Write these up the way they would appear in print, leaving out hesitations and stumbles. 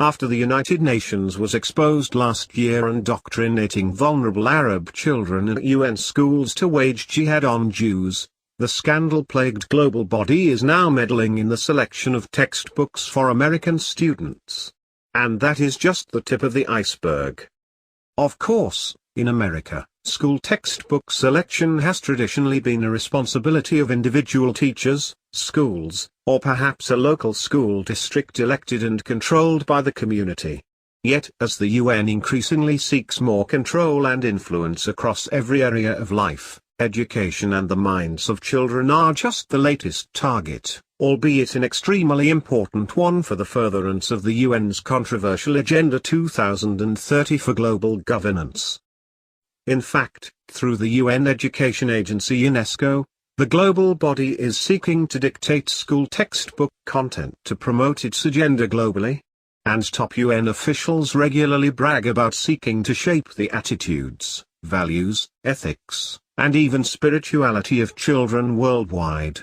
after the United Nations was exposed last year indoctrinating vulnerable Arab children in UN schools to wage jihad on Jews, the scandal-plagued global body is now meddling in the selection of textbooks for American students. And that is just the tip of the iceberg. Of course, in America, school textbook selection has traditionally been a responsibility of individual teachers, schools, or perhaps a local school district elected and controlled by the community. Yet, as the UN increasingly seeks more control and influence across every area of life, education and the minds of children are just the latest target, albeit an extremely important one for the furtherance of the UN's controversial Agenda 2030 for global governance. In fact, through the UN Education Agency UNESCO, the global body is seeking to dictate school textbook content to promote its agenda globally. And top UN officials regularly brag about seeking to shape the attitudes, values, ethics, and even spirituality of children worldwide.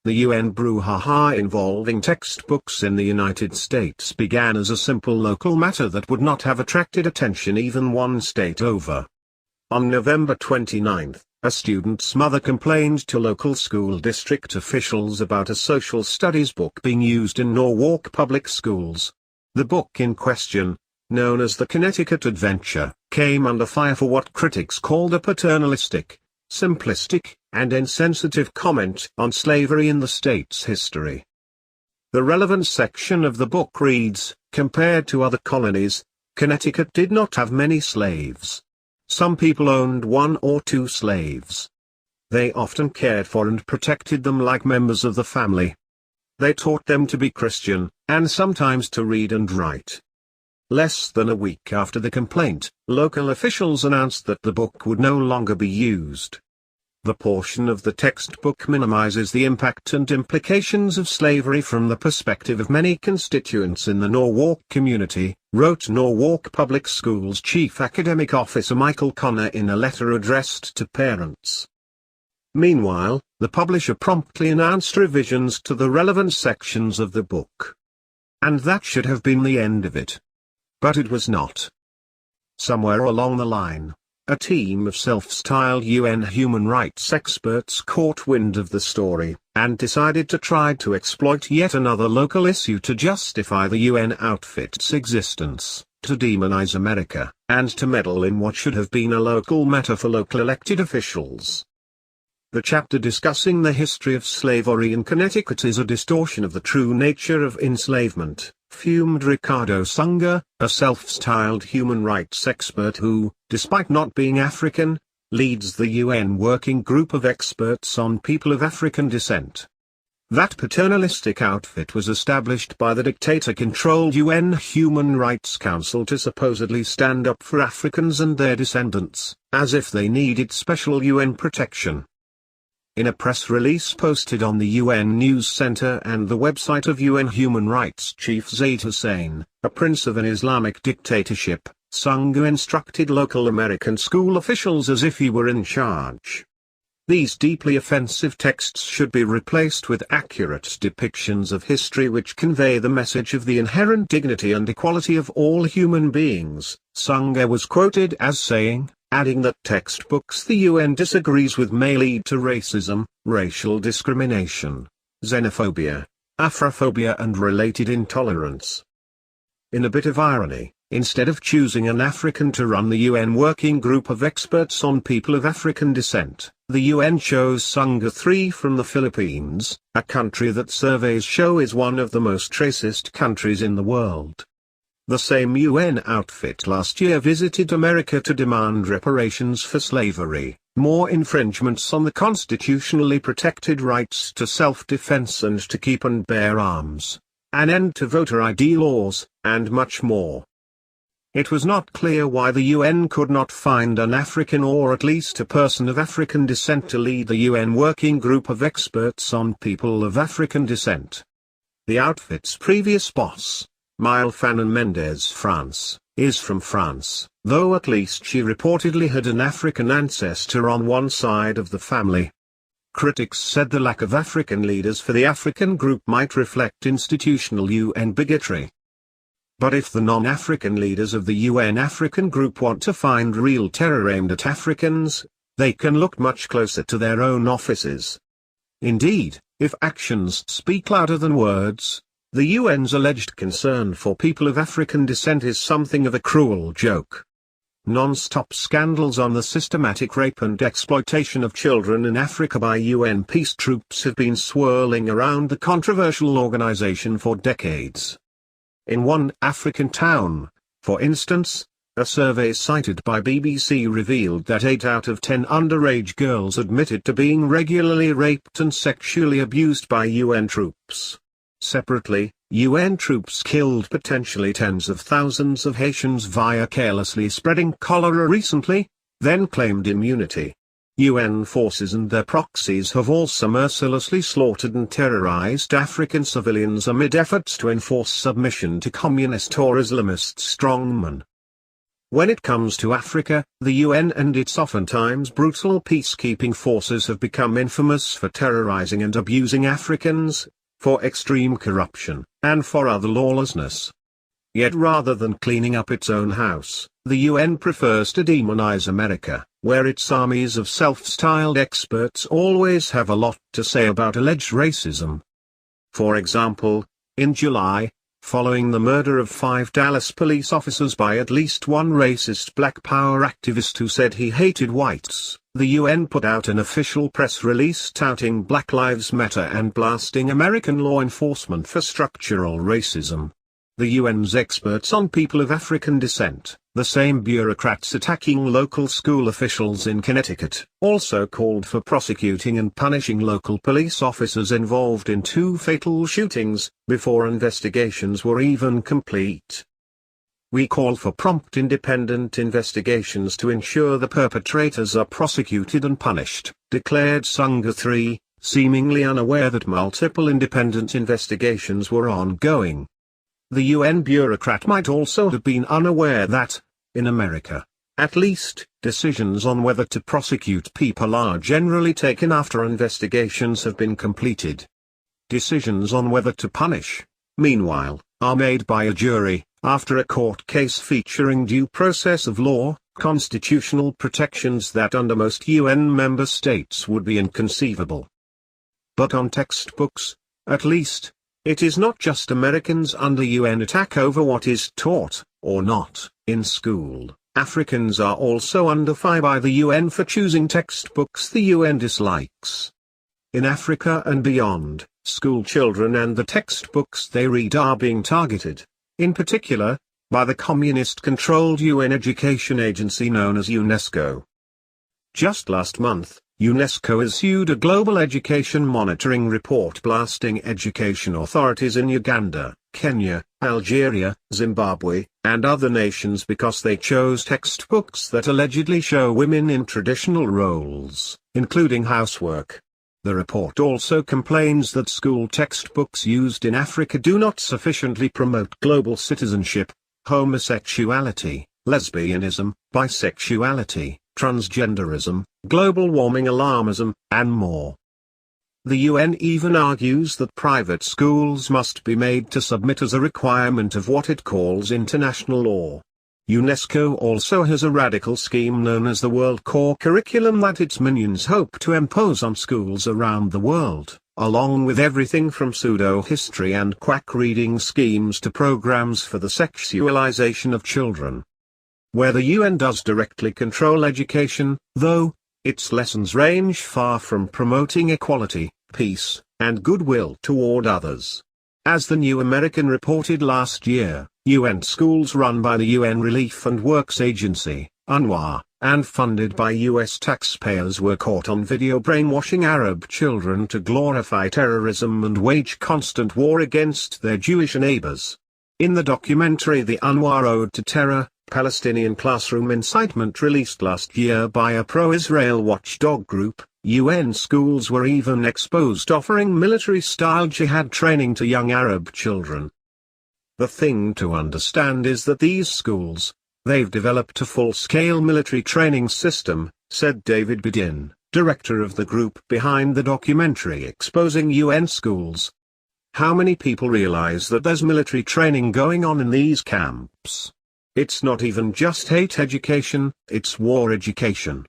The UN brouhaha involving textbooks in the United States began as a simple local matter that would not have attracted attention even one state over. On November 29, a student's mother complained to local school district officials about a social studies book being used in Norwalk public schools. The book in question, known as The Connecticut Adventure, came under fire for what critics called a paternalistic, simplistic, and insensitive comment on slavery in the state's history. The relevant section of the book reads, compared to other colonies, Connecticut did not have many slaves. Some people owned 1 or 2 slaves. They often cared for and protected them like members of the family. They taught them to be Christian, and sometimes to read and write. Less than a week after the complaint, local officials announced that the book would no longer be used. The portion of the textbook minimizes the impact and implications of slavery from the perspective of many constituents in the Norwalk community, wrote Norwalk Public Schools Chief Academic Officer Michael Connor in a letter addressed to parents. Meanwhile, the publisher promptly announced revisions to the relevant sections of the book. And that should have been the end of it. But it was not. Somewhere along the line, a team of self-styled UN human rights experts caught wind of the story, and decided to try to exploit yet another local issue to justify the UN outfit's existence, to demonize America, and to meddle in what should have been a local matter for local elected officials. The chapter discussing the history of slavery in Connecticut is a distortion of the true nature of enslavement, fumed Ricardo Sunga, a self-styled human rights expert who, despite not being African, leads the UN working group of experts on people of African descent. That paternalistic outfit was established by the dictator-controlled UN Human Rights Council to supposedly stand up for Africans and their descendants, as if they needed special UN protection. In a press release posted on the UN News Center and the website of UN Human Rights Chief Zaid Hussein, a prince of an Islamic dictatorship, Sunga instructed local American school officials as if he were in charge. These deeply offensive texts should be replaced with accurate depictions of history which convey the message of the inherent dignity and equality of all human beings, Sunga was quoted as saying, adding that textbooks the UN disagrees with may lead to racism, racial discrimination, xenophobia, Afrophobia and related intolerance. In a bit of irony, instead of choosing an African to run the UN working group of experts on people of African descent, the UN chose Sunga III from the Philippines, a country that surveys show is one of the most racist countries in the world. The same UN outfit last year visited America to demand reparations for slavery, more infringements on the constitutionally protected rights to self-defense and to keep and bear arms, an end to voter ID laws, and much more. It was not clear why the UN could not find an African or at least a person of African descent to lead the UN working group of experts on people of African descent. The outfit's previous boss, Mile Fanon Mendez France, is from France, though at least she reportedly had an African ancestor on one side of the family. Critics said the lack of African leaders for the African group might reflect institutional UN bigotry. But if the non-African leaders of the UN African Group want to find real terror aimed at Africans, they can look much closer to their own offices. Indeed, if actions speak louder than words, the UN's alleged concern for people of African descent is something of a cruel joke. Non-stop scandals on the systematic rape and exploitation of children in Africa by UN peace troops have been swirling around the controversial organization for decades. In one African town, for instance, a survey cited by BBC revealed that 8 out of 10 underage girls admitted to being regularly raped and sexually abused by UN troops. Separately, UN troops killed potentially tens of thousands of Haitians via carelessly spreading cholera recently, then claimed immunity. UN forces and their proxies have also mercilessly slaughtered and terrorized African civilians amid efforts to enforce submission to communist or Islamist strongmen. When it comes to Africa, the UN and its oftentimes brutal peacekeeping forces have become infamous for terrorizing and abusing Africans, for extreme corruption, and for other lawlessness. Yet rather than cleaning up its own house, the UN prefers to demonize America, where its armies of self-styled experts always have a lot to say about alleged racism. For example, in July, following the murder of 5 Dallas police officers by at least one racist Black Power activist who said he hated whites, the UN put out an official press release touting Black Lives Matter and blasting American law enforcement for structural racism. The UN's experts on people of African descent, the same bureaucrats attacking local school officials in Connecticut, also called for prosecuting and punishing local police officers involved in 2 fatal shootings, before investigations were even complete. We call for prompt independent investigations to ensure the perpetrators are prosecuted and punished, declared Sunga 3, seemingly unaware that multiple independent investigations were ongoing. The UN bureaucrat might also have been unaware that, in America, at least, decisions on whether to prosecute people are generally taken after investigations have been completed. Decisions on whether to punish, meanwhile, are made by a jury, after a court case featuring due process of law, constitutional protections that under most UN member states would be inconceivable. But on textbooks, at least, it is not just Americans under UN attack over what is taught, or not, in school. Africans are also under fire by the UN for choosing textbooks the UN dislikes. In Africa and beyond, school children and the textbooks they read are being targeted, in particular, by the communist-controlled UN education agency known as UNESCO. Just last month, UNESCO issued a global education monitoring report blasting education authorities in Uganda, Kenya, Algeria, Zimbabwe, and other nations because they chose textbooks that allegedly show women in traditional roles, including housework. The report also complains that school textbooks used in Africa do not sufficiently promote global citizenship, homosexuality, lesbianism, bisexuality, transgenderism, global warming alarmism, and more. The UN even argues that private schools must be made to submit as a requirement of what it calls international law. UNESCO also has a radical scheme known as the World Core Curriculum that its minions hope to impose on schools around the world, along with everything from pseudo-history and quack-reading schemes to programs for the sexualization of children. Where the UN does directly control education, though, its lessons range far from promoting equality, peace, and goodwill toward others. As the New American reported last year, UN schools run by the UN Relief and Works Agency, UNRWA, and funded by US taxpayers were caught on video brainwashing Arab children to glorify terrorism and wage constant war against their Jewish neighbors. In the documentary The UNRWA Ode to Terror, Palestinian Classroom Incitement released last year by a pro-Israel watchdog group, UN schools were even exposed offering military-style jihad training to young Arab children. The thing to understand is that these schools, they've developed a full-scale military training system, said David Bedin, director of the group behind the documentary exposing UN schools. How many people realize that there's military training going on in these camps? It's not even just hate education, it's war education.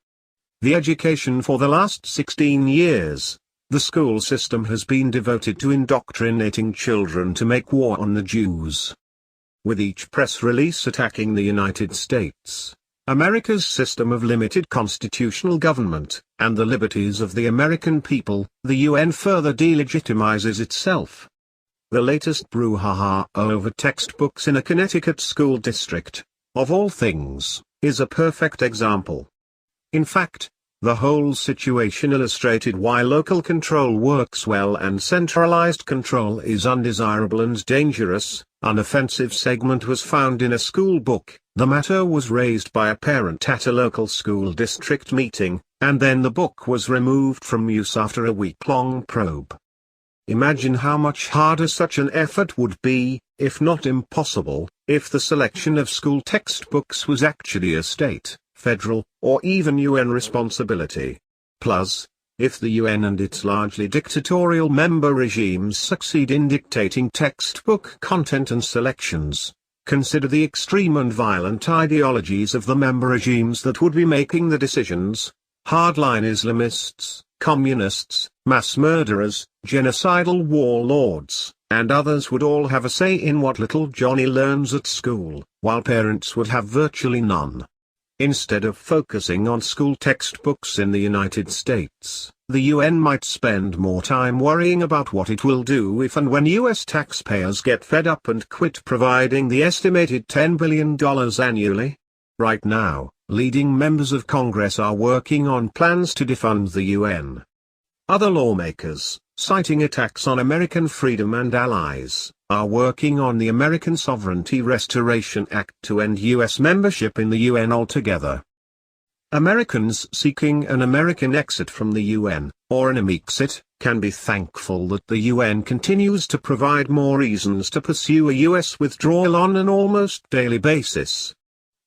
The education for the last 16 years, the school system has been devoted to indoctrinating children to make war on the Jews. With each press release attacking the United States, America's system of limited constitutional government, and the liberties of the American people, the UN further delegitimizes itself. The latest brouhaha over textbooks in a Connecticut school district, of all things, is a perfect example. In fact, the whole situation illustrated why local control works well and centralized control is undesirable and dangerous. An offensive segment was found in a school book. The matter was raised by a parent at a local school district meeting, and then the book was removed from use after a week-long probe. Imagine how much harder such an effort would be, if not impossible, if the selection of school textbooks was actually a state, federal, or even UN responsibility. Plus, if the UN and its largely dictatorial member regimes succeed in dictating textbook content and selections, consider the extreme and violent ideologies of the member regimes that would be making the decisions: hardline Islamists, communists, mass murderers, genocidal warlords, and others would all have a say in what little Johnny learns at school, while parents would have virtually none. Instead of focusing on school textbooks in the United States, the UN might spend more time worrying about what it will do if and when US taxpayers get fed up and quit providing the estimated $10 billion annually. Right now, leading members of Congress are working on plans to defund the UN. Other lawmakers, citing attacks on American freedom and allies, are working on the American Sovereignty Restoration Act to end U.S. membership in the UN altogether. Americans seeking an American exit from the UN, or an Amexit, can be thankful that the UN continues to provide more reasons to pursue a U.S. withdrawal on an almost daily basis.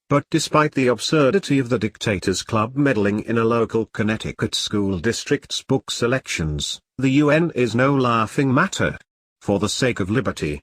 But despite the absurdity of the Dictators Club meddling in a local Connecticut school district's book selections, the UN is no laughing matter. For the sake of liberty,